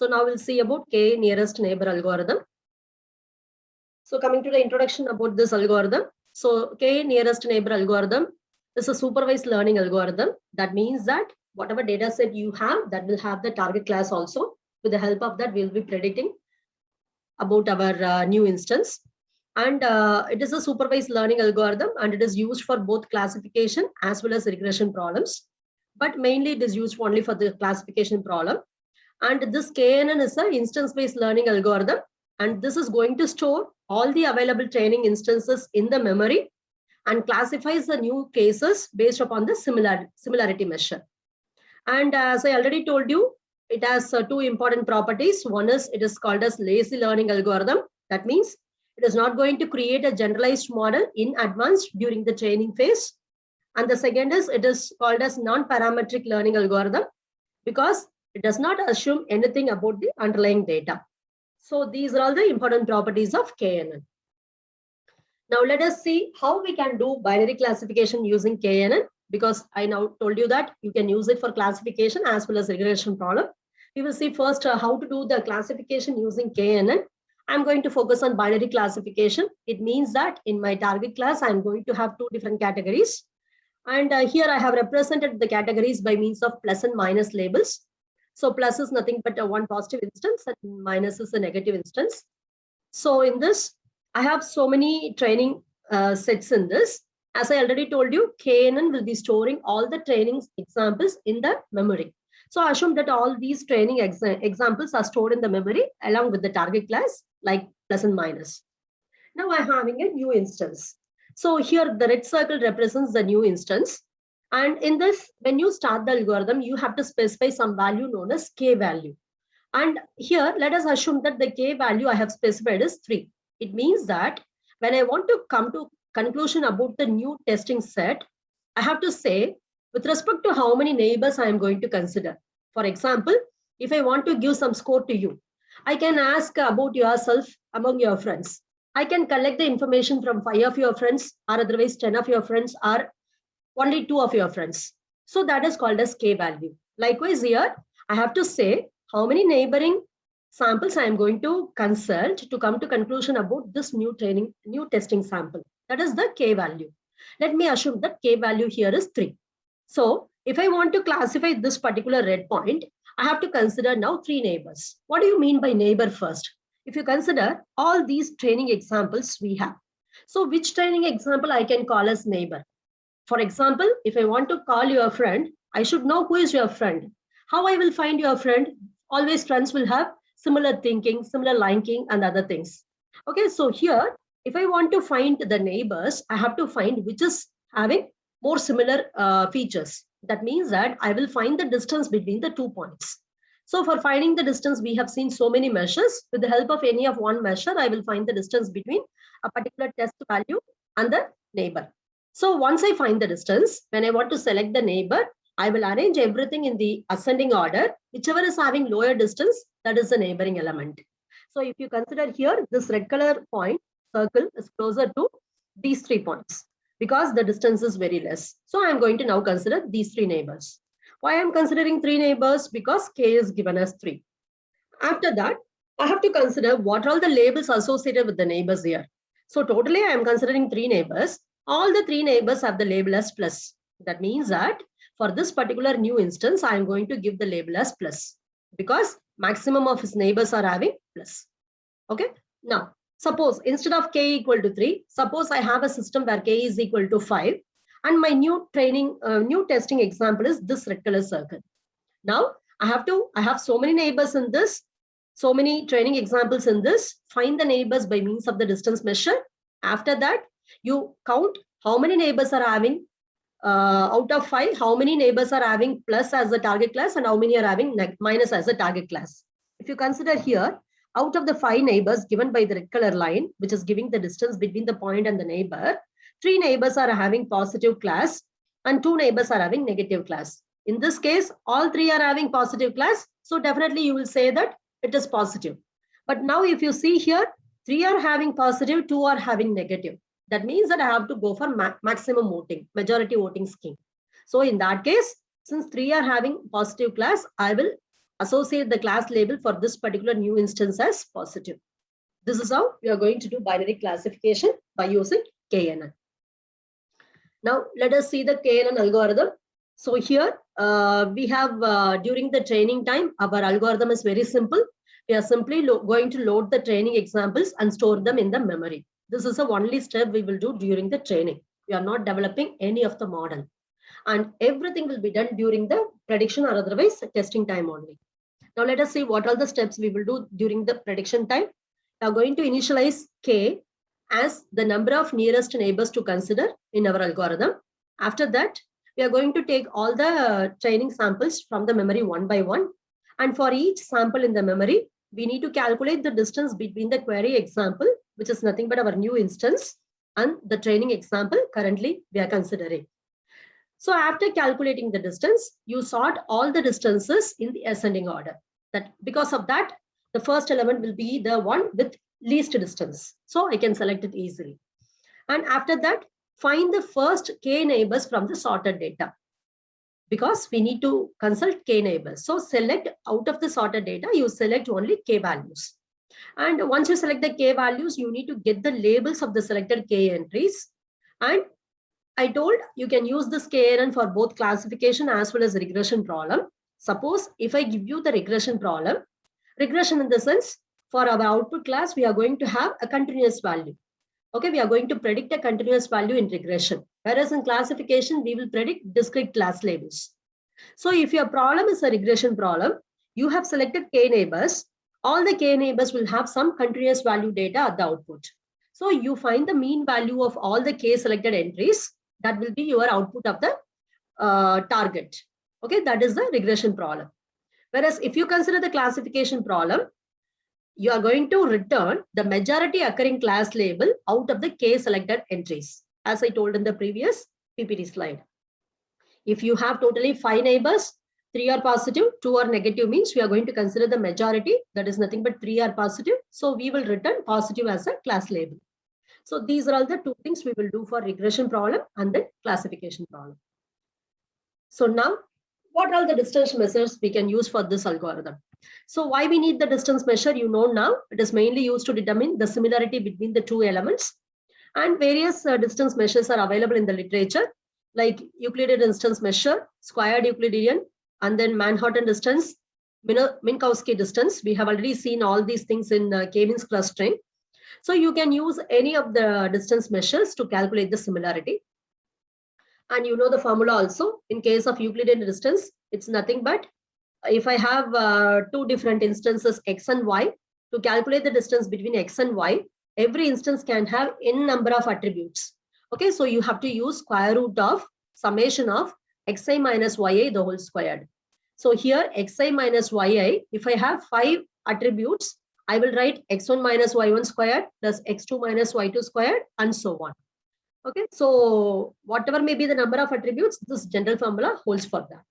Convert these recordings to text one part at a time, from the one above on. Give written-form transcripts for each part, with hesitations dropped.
So now we'll see about K nearest neighbor algorithm. So coming to the introduction about this algorithm. So K nearest neighbor algorithm is a supervised learning algorithm. That means that whatever data set you have, that will have the target class also. With the help of that, we'll be predicting about our new instance. And it is a supervised learning algorithm, and it is used for both classification as well as regression problems. But mainly it is used only for the classification problem. And this KNN is an instance-based learning algorithm. And this is going to store all the available training instances in the memory and classifies the new cases based upon the similarity measure. And as I already told you, it has two important properties. One is it is called as lazy learning algorithm. That means it is not going to create a generalized model in advance during the training phase. And the second is it is called as non-parametric learning algorithm because it does not assume anything about the underlying data. So these are all the important properties of KNN. Now let us see how we can do binary classification using KNN, because I now told you that you can use it for classification as well as regression problem. We will see first how to do the classification using KNN. I'm going to focus on binary classification. It means that in my target class, I'm going to have two different categories. And here I have represented the categories by means of plus and minus labels. So plus is nothing but one positive instance and minus is a negative instance. So in this, I have so many training sets in this. As I already told you, KNN will be storing all the training examples in the memory. So assume that all these training examples are stored in the memory along with the target class like plus and minus. Now I'm having a new instance. So here the red circle represents the new instance. And in this, when you start the algorithm, you have to specify some value known as K value. And here, let us assume that the K value I have specified is 3. It means that when I want to come to conclusion about the new testing set, I have to say with respect to how many neighbors I am going to consider. For example, if I want to give some score to you, I can ask about yourself among your friends. I can collect the information from 5 of your friends or otherwise 10 of your friends or only 2 of your friends. So that is called as K value. Likewise here, I have to say how many neighboring samples I am going to consult to come to conclusion about this new testing sample. That is the K value. Let me assume that K value here is 3. So if I want to classify this particular red point, I have to consider now 3 neighbors. What do you mean by neighbor first? If you consider all these training examples we have. So which training example I can call as neighbor? For example, if I want to call your friend, I should know who is your friend. How I will find your friend? Always friends will have similar thinking, similar liking and other things. Okay, so here, if I want to find the neighbors, I have to find which is having more similar features. That means that I will find the distance between the 2 points. So for finding the distance, we have seen so many measures. With the help of any of one measure, I will find the distance between a particular test value and the neighbor. So once I find the distance, when I want to select the neighbor, I will arrange everything in the ascending order. Whichever is having lower distance, that is the neighboring element. So if you consider here, this red color point circle is closer to these 3 points because the distance is very less. So I'm going to now consider these 3 neighbors. Why I'm considering 3 neighbors? Because K is given as 3. After that, I have to consider what are all the labels associated with the neighbors here. So totally I am considering 3 neighbors. All the 3 neighbors have the label as plus. That means that for this particular new instance, I am going to give the label as plus because maximum of his neighbors are having plus. Okay. Now, suppose instead of K equal to 3, suppose I have a system where K is equal to 5 and my new testing example is this red color circle. Now I have so many neighbors in this, so many training examples in this. Find the neighbors by means of the distance measure. After that, you count how many neighbors are having out of 5, how many neighbors are having plus as the target class and how many are having minus as the target class. If you consider here, out of the 5 neighbors given by the red color line, which is giving the distance between the point and the neighbor, 3 neighbors are having positive class and 2 neighbors are having negative class. In this case, all 3 are having positive class. So definitely you will say that it is positive. But now if you see here, 3 are having positive, 2 are having negative. That means that I have to go for maximum voting, majority voting scheme. So in that case, since 3 are having positive class, I will associate the class label for this particular new instance as positive. This is how we are going to do binary classification by using KNN. Now let us see the KNN algorithm. So here we have during the training time, our algorithm is very simple. We are simply going to load the training examples and store them in the memory. This is the only step we will do during the training. We are not developing any of the model. And everything will be done during the prediction or otherwise testing time only. Now let us see what are the steps we will do during the prediction time. We are going to initialize K as the number of nearest neighbors to consider in our algorithm. After that, we are going to take all the training samples from the memory one by one. And for each sample in the memory, we need to calculate the distance between the query example, which is nothing but our new instance, and the training example currently we are considering. So after calculating the distance, you sort all the distances in the ascending order. That because of that, the first element will be the one with least distance. So I can select it easily. And after that, find the first K neighbors from the sorted data, because we need to consult K neighbors. So select out of the sorted data, you select only K values. And once you select the K values, you need to get the labels of the selected K entries. And I told you can use this KNN for both classification as well as regression problem. Suppose if I give you the regression problem, regression in the sense for our output class, we are going to have a continuous value. Okay, we are going to predict a continuous value in regression. Whereas in classification, we will predict discrete class labels. So if your problem is a regression problem, you have selected K neighbors. All the K neighbors will have some continuous value data at the output. So you find the mean value of all the K selected entries. That will be your output of the target. Okay, that is the regression problem. Whereas if you consider the classification problem, you are going to return the majority occurring class label out of the K selected entries, as I told in the previous PPT slide. If you have totally 5 neighbors, 3 are positive, 2 are negative, means we are going to consider the majority, that is nothing but 3 are positive. So we will return positive as a class label. So these are all the 2 things we will do for regression problem and then classification problem. So now, what are the distance measures we can use for this algorithm? So why we need the distance measure, you know now, it is mainly used to determine the similarity between the 2 elements. And various distance measures are available in the literature, like Euclidean distance measure, squared Euclidean, and then Manhattan distance, Minkowski distance. We have already seen all these things in K-means clustering. So you can use any of the distance measures to calculate the similarity. And you know the formula also. In case of Euclidean distance, it's nothing but if I have 2 different instances x and y, to calculate the distance between x and y, every instance can have n number of attributes. Okay, so you have to use square root of summation of xi minus yi the whole squared. So here xi minus yi, if I have 5 attributes, I will write x1 minus y1 squared plus x2 minus y2 squared and so on. Okay, so whatever may be the number of attributes, this general formula holds for that.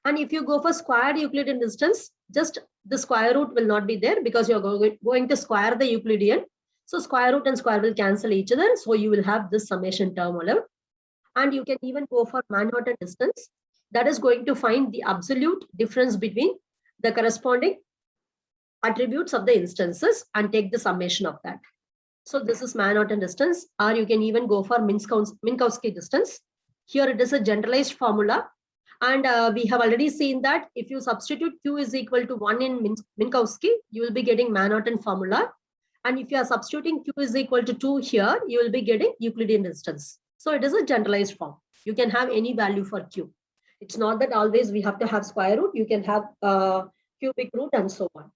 And if you go for squared Euclidean distance, just the square root will not be there because you're going to square the Euclidean. So square root and square will cancel each other. So you will have this summation term alone. And you can even go for Manhattan distance. That is going to find the absolute difference between the corresponding attributes of the instances and take the summation of that. So this is Manhattan distance, or you can even go for Minkowski distance. Here it is a generalized formula. And we have already seen that if you substitute Q is equal to 1 in Minkowski, you will be getting Manhattan formula. And if you are substituting Q is equal to 2 here, you will be getting Euclidean distance. So it is a generalized form. You can have any value for Q. It's not that always we have to have square root. You can have cubic root and so on.